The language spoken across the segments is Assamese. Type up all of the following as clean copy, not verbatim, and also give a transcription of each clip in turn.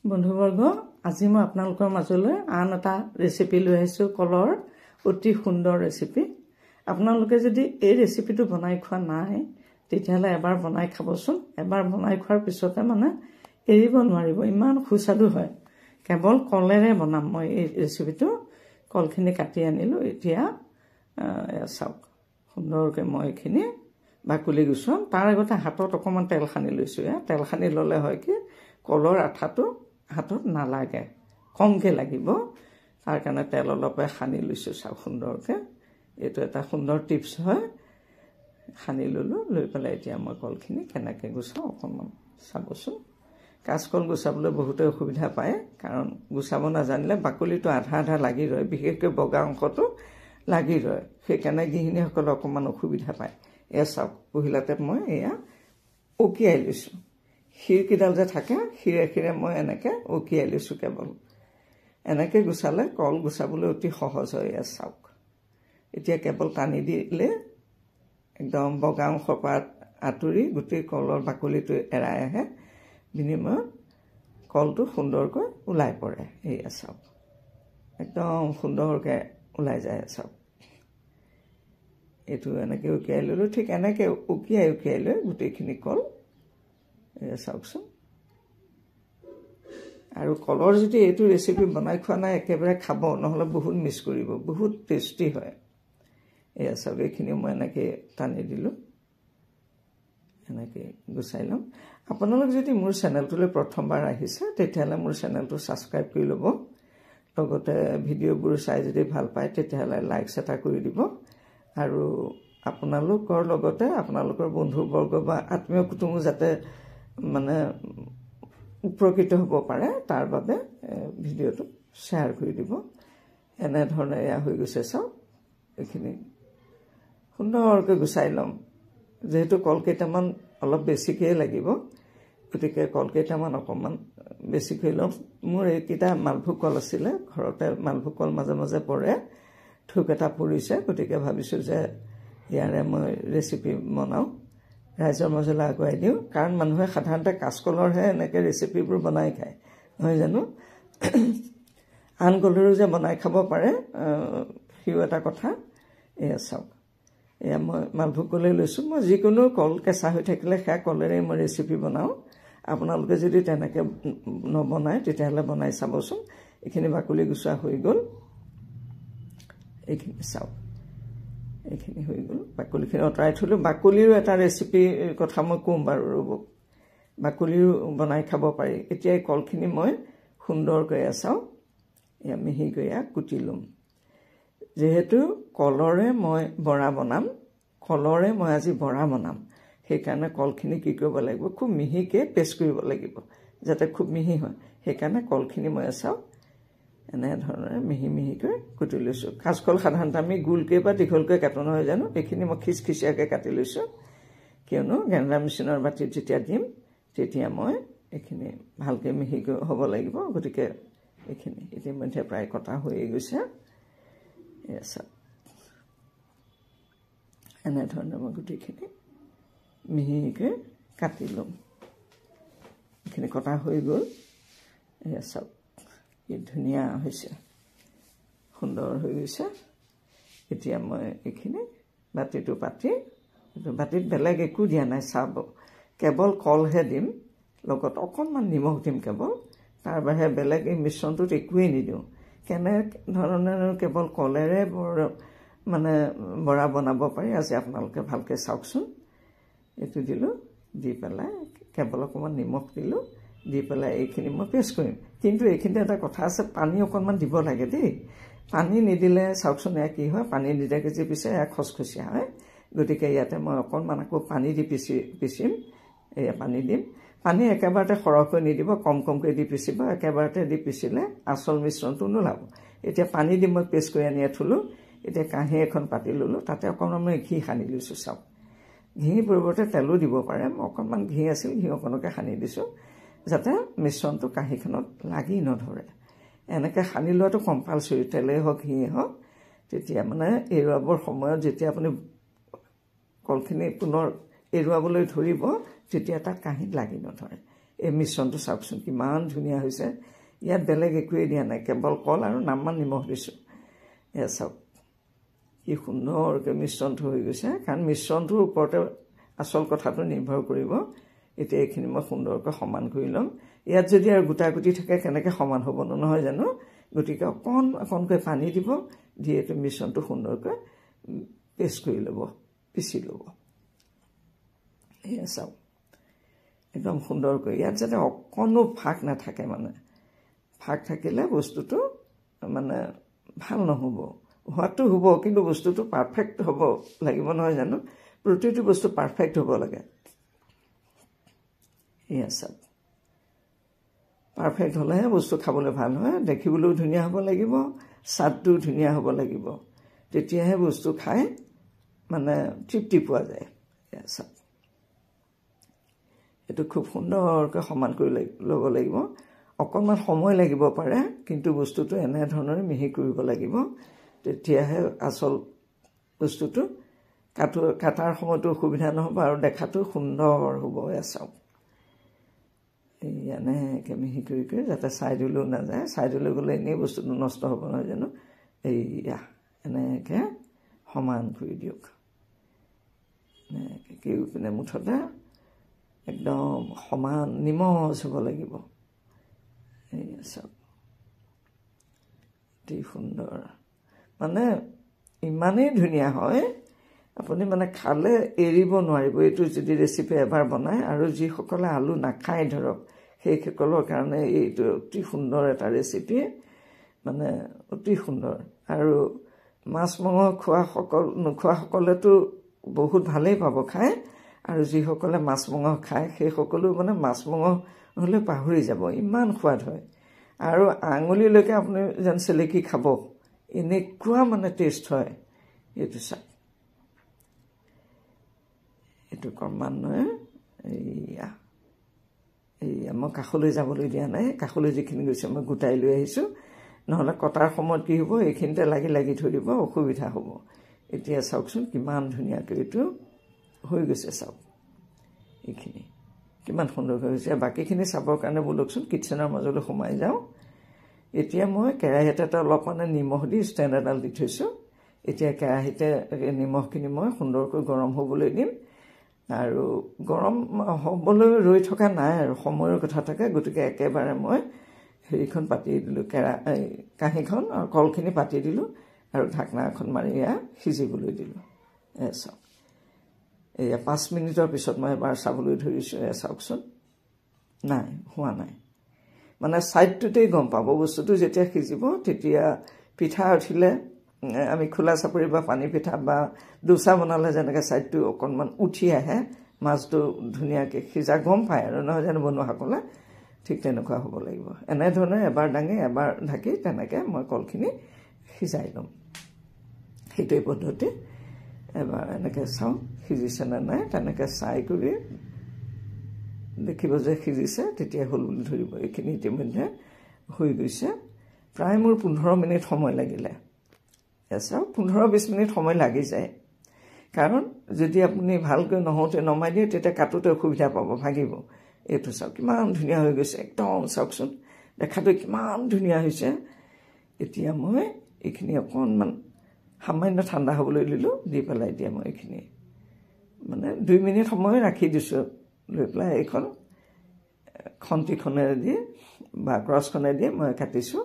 বন্ধুবৰ্গ আজি মই আপোনালোকৰ মাজলৈ আন এটা ৰেচিপি লৈ আহিছো কলৰ অতি সুন্দৰ ৰেচিপি আপোনালোকে যদি এই ৰেচিপিটো বনাই খোৱা নাই তেতিয়াহলে এবাৰ বনাই খাবচোন এবাৰ বনাই খোৱাৰ পিছতে মানে এৰিব নোৱাৰিব ইমান সুস্বাদু হয় কেৱল কলেৰে বনাম মই এই ৰেচিপিটো কলখিনি কাটি আনিলো এতিয়া চাওক সুন্দৰকৈ মই এখিনি বাকুলি গুছাম তাৰ আগতে হাতত অকমান তেল খানি লৈছো তেল খানি ললে হয় কি কলৰ আঠাটো হাতত নালাগে কমকে লাগিব তাৰ কাৰণে তেল অলপে খানি লৈছো চাওক সুন্দৰকৈ এটো এটা সুন্দৰ টিপছ হয় খানি ললো লৈ পেলাই এতিয়া মই কলখিনি কেনেকৈ গুছাও অকমান চাবচোন কাঁচকল গুছাবলৈ বহুতে অসুবিধা পায় কাৰণ গুছাব নাজানিলে বাকুলিটো আধা আধা লাগি ৰয় বিশেষকৈ বগা অংশটো লাগি ৰয় সেইকাৰণে গৃহিণীসকলে অকমান অসুবিধা পায় চাওক পহিলাতে মই এয়া উকিয়াই লৈছো খিৰকিডাল যে থাকে খিৰে খিৰে মই এনেকে উকিয়াই লৈছো কেৱল এনেকে গুছালে কল গুছাবলৈ অতি সহজ হয় চাওক এতিয়া কেৱল টানি দিলে একদম বগা অংশৰ পৰা আঁতৰি গোটেই কলৰ বাকলিটো এৰাই আহে বিনিময়ত কলটো সুন্দৰকৈ ওলাই পৰে এয়া চাওক একদম সুন্দৰকৈ ওলাই যায় চাওক এটো এনেকে উকিয়াই ললো ঠিক এনেকে উকিয়াই লৈ গোটেইখিনি কল চাওকচোন আৰু কলৰ যদি এইটো ৰেচিপি বনাই খোৱা নাই একেবাৰে খাব নহলে বহুত মিছ কৰিব বহুত টেষ্টি হয় এয়া চাওক এইখিনি মই এনেকে টানি দিলো এনেকে গুছাই লম আপোনালোক যদি মোৰ চেনেলটোলৈ প্ৰথমবাৰ আহিছে তেতিয়াহলে মোৰ চেনেলটো সাবস্ক্ৰাইব কৰি ল'ব লগতে ভিডিঅ'বোৰ চাই যদি ভাল পায় তেতিয়াহলে লাইক এটা কৰি দিব আৰু আপোনালোকৰ লগতে আপোনালোকৰ বন্ধুবৰ্গ বা আত্মীয় কুটুম যাতে মানে উপকৃত হ'ব পাৰে তাৰ বাবে ভিডিঅ'টো শ্বেয়াৰ কৰি দিব এনে ধৰণে এয়া হৈ গৈছে চাওক এইখিনি সুন্দৰকৈ গুছাই লম যেহেতু কল কেইটামান অলপ বেছিকৈ লাগিব গতিকে কল কেইটামান অকমান বেছিকৈ লম মোৰ এইকেইটা মালভোগ কল আছিলে ঘৰতে মালভোগ কল মাজে মাজে পৰে থুক এটা পৰিছে গতিকে ভাবিছো যে ইয়াৰে মই ৰেচিপি বনাও ৰাইজৰ মাজলৈ আগুৱাই দিওঁ কাৰণ মানুহে সাধাৰণতে কাঁচকলৰহে এনেকে ৰেচিপিবোৰ বনাই খায় নহয় জানো আন কলৰো যে বনাই খাব পাৰে হিউ এটা কথা এয়া চাওক এয়া মই মালভোগ কলে লৈছো মই যিকোনো কল কেঁচা হৈ থাকিলে সেয়া কলেৰে মই ৰেচিপি বনাও আপোনালোকে যদি তেনেকে নবনায় তেতিয়াহলে বনাই চাবচোন এইখিনি বাকলি গুছোৱা হৈ গ'ল এইখিনি চাওক এইখিনি হৈ গ'ল বাকলিখিনি অতৰাই থলো বাকলিৰো এটা ৰেচিপি কথা মই কম বাৰু ৰ'ব বাকলিৰো বনাই খাব পাৰি এতিয়া এই কলখিনি মই সুন্দৰকৈ চাও এয়া মিহিকৈ কুটি লম যেহেতু কলৰে মই বৰা বনাম কলৰে মই আজি বৰা বনাম সেইকাৰণে কলখিনি কি কৰিব লাগিব খুব মিহিকৈ পেষ্ট কৰিব লাগিব যাতে খুব মিহি হয় সেইকাৰণে কলখিনি মই চাও এনে ধৰণে মিহি মিহিকৈ কুটি লৈছো কাঁচকল সাধাৰণতে আমি গোলকৈ বা দীঘলকৈ কাটো নহয় জানো এইখিনি মই খিচখিচিয়াকৈ কাটি লৈছো কিয়নো গ্ৰাইণ্ডাৰ মেচিনৰ বাটিত যেতিয়া দিম তেতিয়া মই এইখিনি ভালকৈ মিহিকৈ হ'ব লাগিব গতিকে এইখিনি ইতিমধ্যে প্ৰায় কটা হৈ গৈছে এনে ধৰণে মই গোটেইখিনি মিহিকৈ কাটি ল'ম এইখিনি কটা হৈ গ'ল এয়া চাওক কি ধুনীয়া হৈছে সুন্দৰ হৈ গৈছে এতিয়া মই এইখিনি বাতিটো পাতি বাতিত বেলেগ একো দিয়া নাই চাব কেৱল কলহে দিম লগত অকণমান নিমখ দিম কেৱল তাৰ বাহিৰে বেলেগ এই মিশ্ৰণটোত একোৱেই নিদিওঁ কেনে ধৰণে কেৱল কলেৰে মানে বৰা বনাব পাৰি আজি আপোনালোকে ভালকৈ চাওকচোন এইটো দিলো দি পেলাই কেৱল অকণমান নিমখ দিলো দি পেলাই এইখিনি মই পেষ্ট কৰিম কিন্তু এইখিনিতে এটা কথা আছে পানী অকণমান দিব লাগে দেই পানী নিদিলে চাওকচোন এয়া কি হয় পানী নিদিয়াকৈ যে পিছে এয়া খচখচীয়া হয় গতিকে ইয়াতে মই অকণমান আকৌ পানী দি পিচিম এয়া পানী দিম পানী একেবাৰতে সৰহকৈ নিদিব কম কমকৈ দি পিচিব একেবাৰতে দি পিচিলে আচল মিশ্ৰণটো নোলাব এতিয়া পানী দি মই পেষ্ট কৰি আনি থলো এতিয়া কাঁহী এখন পাতি ললো তাতে অকণমান মই ঘি সানি লৈছো চাওক ঘি পৰিৱৰ্তে তেলো দিব পাৰে মই অকণমান ঘি আছিল ঘি অকণকে সানি দিছো যাতে মিশ্ৰণটো কাঁহীখনত লাগি নধৰে এনেকে সানি লোৱাটো কম্পালসৰি তেলে হওক ঘিয়ে হওক তেতিয়া মানে এৰুৱাবৰ সময়ত যেতিয়া আপুনি কলখিনি পুনৰ এৰুৱাবলৈ ধৰিব তেতিয়া তাত কাঁহীত লাগি নধৰে এই মিশ্ৰণটো চাওকচোন কিমান ধুনীয়া হৈছে ইয়াত বেলেগ একোৱেই দিয়া নাই কেৱল কল আৰু নামমান নিমখ দিছোঁ এয়া চাওক কি সুন্দৰকৈ মিশ্ৰণটো হৈ গৈছে কাৰণ মিশ্ৰণটোৰ ওপৰতে আচল কথাটো নিৰ্ভৰ কৰিব এতিয়া এইখিনি মই সুন্দৰকৈ সমান কৰি ল'ম ইয়াত যদি আৰু গোটাগুটি থাকে কেনেকৈ সমান হ'ব নহয় জানো গতিকে অকণকৈ পানী দিব দি এইটো মিশ্ৰণটো সুন্দৰকৈ পেষ্ট কৰি ল'ব পিচি ল'ব এয়া চাওক একদম সুন্দৰকৈ ইয়াত যাতে অকণো ফাঁক নাথাকে মানে ফাঁক থাকিলে বস্তুটো মানে ভাল নহ'ব হোৱাটো হ'ব কিন্তু বস্তুটো পাৰফেক্ট হ'ব লাগিব নহয় জানো প্ৰতিটো বস্তু পাৰফেক্ট হ'ব লাগে এয়া চাওক পাৰফেক্ট হ'লেহে বস্তু খাবলৈ ভাল হয় দেখিবলৈও ধুনীয়া হ'ব লাগিব স্বাদটোও ধুনীয়া হ'ব লাগিব তেতিয়াহে বস্তু খাই মানে তৃপ্তি পোৱা যায় এয়া চাওক এইটো খুব সুন্দৰকৈ সমান কৰি ল'ব লাগিব অকণমান সময় লাগিব পাৰে কিন্তু বস্তুটো এনেধৰণে মিহি কৰিব লাগিব তেতিয়াহে আচল বস্তুটো কাটাৰ সময়তো অসুবিধা নহ'ব আৰু দেখাটো সুন্দৰ হ'ব এয়া চাওক এই এনেকৈ মিহি কৰি যাতে ছাইডলৈও নাযায় ছাইডলৈ গ'লে এনেই বস্তুটো নষ্ট হ'ব নহয় জানো এইয়া এনেকৈ সমান কৰি দিয়ক এনেকৈ কেউপিনে মুঠতে একদম সমান নিমজ হ'ব লাগিব এইয়া চাওক অতি সুন্দৰ মানে ইমানেই ধুনীয়া হয় আপুনি মানে খালে এৰিব নোৱাৰিব এইটো যদি ৰেচিপি এবাৰ বনায় আৰু যিসকলে আলু নাখায় ধৰক সেইসকলৰ কাৰণে এইটো অতি সুন্দৰ এটা ৰেচিপি মানে অতি সুন্দৰ আৰু মাছ মাংস নোখোৱাসকলেতো বহুত ভালেই পাব খাই আৰু যিসকলে মাছ মাংস খায় সেইসকলেও মানে মাছ মাংস নহ'লে পাহৰি যাব ইমান সোৱাদ হয় আৰু আঙুলিলৈকে আপুনি যেন চেলেকি খাব এনেকুৱা মানে টেষ্ট হয় এইটো চাওক এইটো ক্ৰমান্বয়ে এইয়া মই কাষলৈ যাবলৈ দিয়া নাই কাষলৈ যিখিনি গৈছে মই গোটাই লৈ আহিছোঁ নহ'লে কটাৰ সময়ত কি হ'ব এইখিনিতে লাগি ধৰিব অসুবিধা হ'ব এতিয়া চাওকচোন কিমান ধুনীয়াকৈ এইটো হৈ গৈছে চাওক এইখিনি কিমান সুন্দৰকৈ হৈছে বাকীখিনি চাবৰ কাৰণে ব'লকচোন কিটচেনৰ মাজলৈ সোমাই যাওঁ এতিয়া মই কেৰাহী এটাতে অলপ মানে নিমখ দি ষ্টেণ্ড এডাল দি থৈছোঁ এতিয়া কেৰাহীতে নিমখখিনি মই সুন্দৰকৈ গৰম হ'বলৈ দিম আৰু গৰম হ'বলৈ ৰৈ থকা নাই আৰু সময়ৰ কথা থাকে গতিকে একেবাৰে মই হেৰিখন পাতি দিলোঁ কাঁহীখন আৰু কলখিনি পাতি দিলোঁ আৰু ঢাকনা এখন মাৰি এয়া সিজিবলৈ দিলোঁ এয়া চাওক এয়া 5 মিনিটৰ পিছত মই এবাৰ চাবলৈ ধৰিছোঁ এয়া চাওকচোন নাই হোৱা নাই মানে ছাইডটোতেই গম পাব বস্তুটো যেতিয়া সিজিব তেতিয়া পিঠা উঠিলে আমি খোলা চাপৰি বা পানী পিঠা বা দোচা বনালে যেনেকৈ ছাইডটো অকণমান উঠি আহে মাছটো ধুনীয়াকৈ সিজা গম পায় আৰু নহয় জানো বনোৱাসকলে ঠিক তেনেকুৱা হ'ব লাগিব এনেধৰণে এবাৰ দাঙি এবাৰ ঢাকি তেনেকৈ মই কলখিনি সিজাই ল'ম সেইটোৱে পদ্ধতি এবাৰ এনেকৈ চাওঁ সিজিছে নে নাই তেনেকৈ চাই কৰি দেখিব যে সিজিছে তেতিয়া হ'ল বুলি ধৰিব এইখিনি ইতিমধ্যে হৈ গৈছে প্ৰায় মোৰ 15 মিনিট সময় লাগিলে চাওক 15-20 মিনিট সময় লাগি যায় কাৰণ যদি আপুনি ভালকৈ নহওঁতে নমাই দিয়ে তেতিয়া কাটোতে অসুবিধা পাব ভাগিব এইটো চাওক কিমান ধুনীয়া হৈ গৈছে একদম চাওকচোন দেখাটো কিমান ধুনীয়া হৈছে এতিয়া মই এইখিনি অকণমান সামান্য ঠাণ্ডা হ'বলৈ দিলোঁ দি পেলাই এতিয়া মই এইখিনি মানে 2 মিনিট সময় ৰাখি দিছোঁ লৈ পেলাই এইখন খন্তিখনেৰে দি বা ক্ৰছখনেৰে দি মই কাটিছোঁ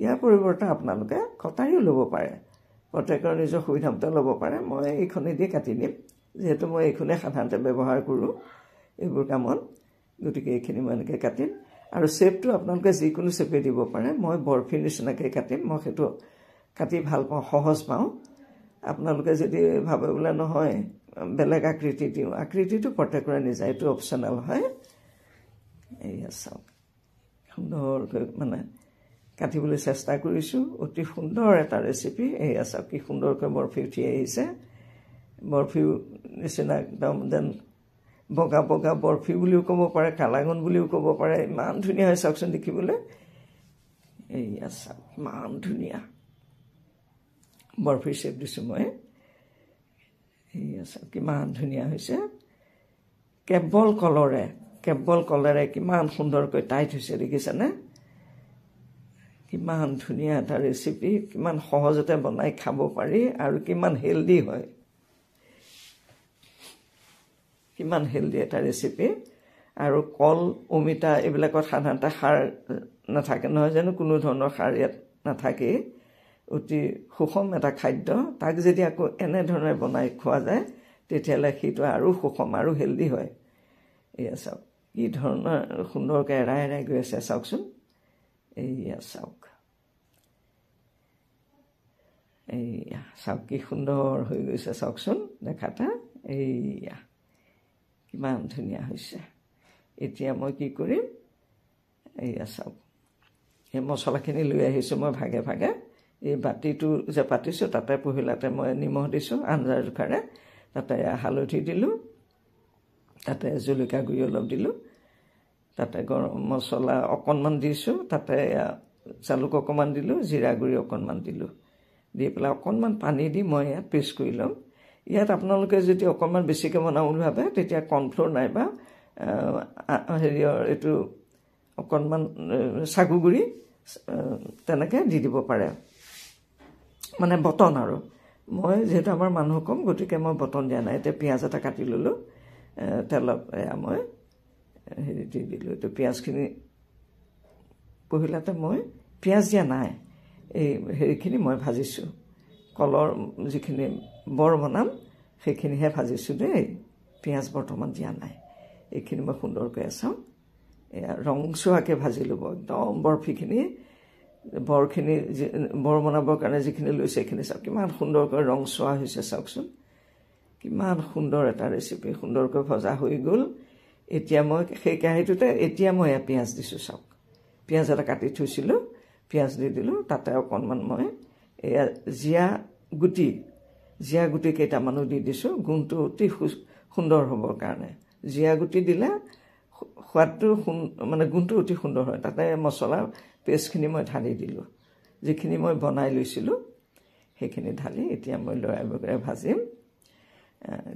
ইয়াৰ পৰিৱৰ্তে আপোনালোকে কটাৰীও ল'ব পাৰে প্ৰত্যেকৰ নিজৰ সুবিধামতে ল'ব পাৰে মই এইখনে দি কাটি দিম যিহেতু মই এইখনে সাধাৰণতে ব্যৱহাৰ কৰোঁ এইবোৰ কামত গতিকে এইখিনি মই এনেকৈ কাটিম আৰু শ্বেপটো আপোনালোকে যিকোনো শ্বেপে দিব পাৰে মই বৰফিৰ নিচিনাকৈ কাটিম মই সেইটো কাটি ভাল পাওঁ সহজ পাওঁ আপোনালোকে যদি ভাবে বোলে নহয় বেলেগ আকৃতি দিওঁ আকৃতিটো প্ৰত্যেকৰে নিজা এইটো অপশ্যনেল হয় এইয়া চাওক সুন্দৰকৈ মানে কাটিবলৈ চেষ্টা কৰিছোঁ অতি সুন্দৰ এটা ৰেচিপি এইয়া চাওক কি সুন্দৰকৈ বৰফি উঠি আহিছে বৰফি নিচিনা একদম যেন বগা বগা বৰফি বুলিও ক'ব পাৰে কালাগন বুলিও ক'ব পাৰে ইমান ধুনীয়া হয় চাওকচোন দেখিবলৈ এইয়া চাওক ইমান ধুনীয়া বৰফিৰ শ্বেপ দিছোঁ মই এইয়া চাওক কিমান ধুনীয়া হৈছে কেৱল কলৰে কেৱল কলেৰে কিমান সুন্দৰকৈ টাইট হৈছে দেখিছেনে কিমান ধুনীয়া এটা ৰেচিপি কিমান সহজতে বনাই খাব পাৰি আৰু কিমান হেলদি হয় কিমান হেলদি এটা ৰেচিপি আৰু কল অমিতা এইবিলাকত সাধাৰণতে সাৰ নাথাকে নহয় জানো কোনো ধৰণৰ সাৰ ইয়াত নাথাকে অতি সুষম এটা খাদ্য তাক যদি আকৌ এনেধৰণে বনাই খোৱা যায় তেতিয়াহ'লে সেইটো আৰু সুষম আৰু হেলদি হয় এয়া চাওক কি ধৰণৰ সুন্দৰকৈ এৰাই এৰাই গৈ আছে চাওকচোন এইয়া চাওক এইয়া চাওক কি সুন্দৰ হৈ গৈছে চাওকচোন দেখাটা এইয়া কিমান ধুনীয়া হৈছে এতিয়া মই কি কৰিম এইয়া চাওক এই মছলাখিনি লৈ আহিছোঁ মই ভাগে ভাগে এই বাতিটো যে পাতিছোঁ তাতে পহিলাতে মই নিমখ দিছোঁ আঞ্জাৰ জোখাৰে তাতে হালধি দিলোঁ তাতে জলকীয়া গুড়ি অলপ দিলোঁ তাতে গৰম মছলা অকণমান দিছোঁ তাতে জালুক অকণমান দিলোঁ জিৰা গুড়ি অকণমান দিলোঁ দি পেলাই অকণমান পানী দি মই ইয়াত পেষ্ট কৰি ল'ম ইয়াত আপোনালোকে যদি অকণমান বেছিকৈ বনাওঁ বুলি ভাবে তেতিয়া কৰ্ণফ্ল'ৰ নাইবা হেৰিয়ৰ এইটো অকণমান চাগু গুড়ি তেনেকৈ দি দিব পাৰে মানে বটন আৰু মই যিহেতু আমাৰ মানুহ কম গতিকে মই বটন দিয়া নাই এতিয়া পিঁয়াজ এটা কাটি ল'লোঁ তেলত এয়া মই হেৰি দি দিলোঁ এইটো পিঁয়াজখিনি পহিলাতে মই পিঁয়াজ দিয়া নাই এই হেৰিখিনি মই ভাজিছোঁ কলৰ যিখিনি বৰ বনাম সেইখিনিহে ভাজিছোঁ দেই পিঁয়াজ বৰ্তমান দিয়া নাই এইখিনি মই সুন্দৰকৈ চাওঁ এয়া ৰংচুৱাকৈ ভাজি ল'ব একদম বৰফিখিনি বৰখিনি বৰ বনাবৰ কাৰণে যিখিনি লৈছে সেইখিনি চাওক কিমান সুন্দৰকৈ ৰংচুৱা হৈছে চাওকচোন কিমান সুন্দৰ এটা ৰেচিপি সুন্দৰকৈ ভজা হৈ গ'ল এতিয়া মই সেই কেৰাহীটোতে এতিয়া মই এয়া পিঁয়াজ দিছোঁ চাওক পিঁয়াজ এটা কাটি থৈছিলোঁ পিঁয়াজ দি দিলোঁ তাতে অকণমান মই এয়া জীয়া গুটি কেইটামানো দি দিছোঁ গুণটো অতি সুন্দৰ হ'বৰ কাৰণে জীয়া গুটি দিলে সোৱাদটো মানে গুণটো অতি সুন্দৰ হয় তাতে মছলা পেষ্টখিনি মই ঢালি দিলোঁ যিখিনি মই বনাই লৈছিলোঁ সেইখিনি ঢালি এতিয়া মই লৰাই বগৰাই ভাজিম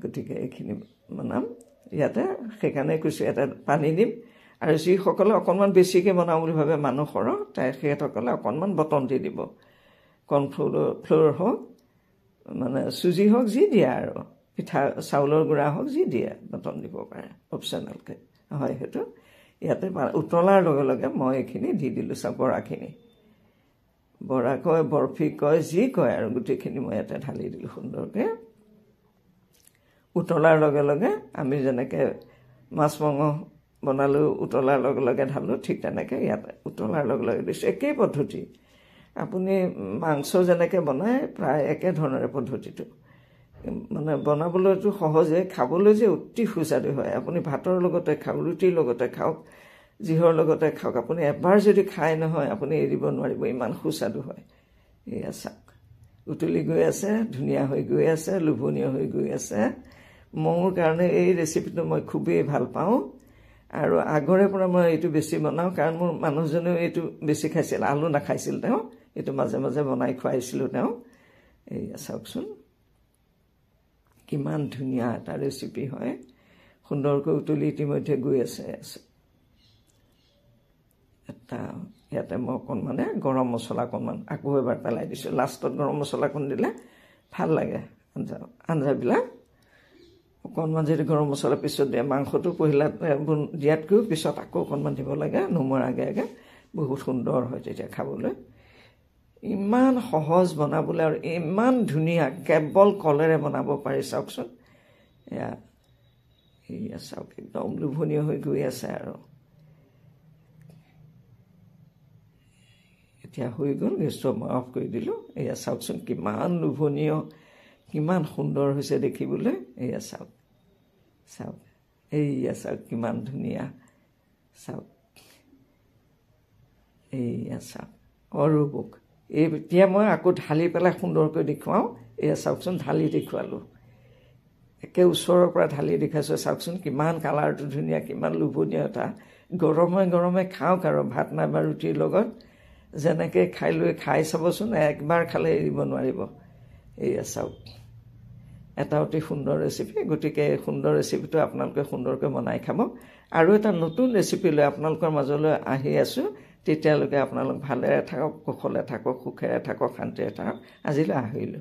গতিকে এইখিনি বনাম ইয়াতে সেইকাৰণে কৈছোঁ এটা পানী দিম আৰু যিসকলে অকণমান বেছিকৈ বনাওঁ বুলি ভাবে মানুহ সৰহ তেখেতসকলে অকণমান বটন দি দিব কৰ্ণফ্ল'ৰ হওক মানে চুজি হওক যি দিয়ে আৰু পিঠা চাউলৰ গুড়া হওক যি দিয়ে বটন দিব পাৰে অপশ্যনেলকৈ হয় সেইটো ইয়াতে উতলাৰ লগে লগে মই এইখিনি দি দিলোঁ চাওক বৰা কয় বৰফি কয় যি কয় আৰু গোটেইখিনি মই ইয়াতে ঢালি দিলোঁ সুন্দৰকৈ উতলাৰ লগে লগে আমি যেনেকৈ মাছ মাংস বনালেও উতলাৰ লগে লগে ঢালোঁ ঠিক তেনেকৈ ইয়াত উতলাৰ লগে লগে দিছোঁ একেই পদ্ধতি আপুনি মাংস যেনেকৈ বনায় প্ৰায় একে ধৰণৰে পদ্ধতিটো মানে বনাবলৈতো সহজে খাবলৈ যে অতি সুস্বাদু হয় আপুনি ভাতৰ লগতে খাওক ৰুটিৰ লগতে খাওক যিহৰ লগতে খাওক আপুনি এবাৰ যদি খাই নহয় আপুনি এৰিব নোৱাৰিব ইমান সুস্বাদু হয় এয়া চাওক উতলি গৈ আছে ধুনীয়া হৈ গৈ আছে লোভনীয় হৈ গৈ আছে মোৰ কাৰণে এই ৰেচিপিটো মই খুবেই ভাল পাওঁ আৰু আগৰে পৰা মই এইটো বেছি বনাওঁ কাৰণ মোৰ মানুহজনেও এইটো বেছি খাইছিল আলু নাখাইছিল তেওঁ এইটো মাজে মাজে বনাই খুৱাইছিলোঁ তেওঁ এইয়া চাওকচোন কিমান ধুনীয়া এটা ৰেচিপি হয় সুন্দৰকৈ উতলি ইতিমধ্যে গৈ আছে এটা ইয়াতে মই অকণমানে গৰম মছলা অকণমান আকৌ এবাৰ পেলাই দিছোঁ লাষ্টত গৰম মছলাকণ দিলে ভাল লাগে আঞ্জাবিলাক অকণমান যদি গৰম মছলা পিছত দিয়ে মাংসটো পহিলা দিয়াতকৈও পিছত আকৌ অকণমান দিব লাগে নমোৱাৰ আগে আগে বহুত সুন্দৰ হয় তেতিয়া খাবলৈ ইমান সহজ বনাবলৈ আৰু ইমান ধুনীয়া কেৱল কলেৰে বনাব পাৰি চাওকচোন এয়া চাওক একদম লোভনীয় হৈ গৈ আছে আৰু এতিয়া হৈ গ'ল গেছটো মই অফ কৰি দিলোঁ এয়া চাওকচোন কিমান লোভনীয় কিমান সুন্দৰ হৈছে দেখিবলৈ এয়া চাওক এইয়া চাওক কিমান ধুনীয়া চাওক এইয়া চাওক অৰূপক এতিয়া মই আকৌ ঢালি পেলাই সুন্দৰকৈ দেখুৱাওঁ এয়া চাওকচোন ঢালি দেখুৱালোঁ একে ওচৰৰ পৰা ঢালি দেখাইছোঁ চাওকচোন কিমান কালাৰটো ধুনীয়া কিমান লোভনীয় এটা গৰমে গৰমে খাওক আৰু ভাত নাইবা ৰুটিৰ লগত যেনেকৈ খাই চাবচোন একবাৰ খালে এৰিব নোৱাৰিব এয়া চাওক এটা অতি সুন্দৰ ৰেচিপি। গতিকে এই সুন্দৰ ৰেচিপিটো আপোনালোকে সুন্দৰকৈ বনাই খাব। আৰু এটা নতুন ৰেচিপি লৈ আপোনালোকৰ মাজলৈ আহি আছোঁ। তেতিয়ালৈকে আপোনালোক ভালেৰে থাকক, কুশলে থাকক, সুখেৰে থাকক, শান্তিৰে থাকক। আজিলৈ আহিলোঁ।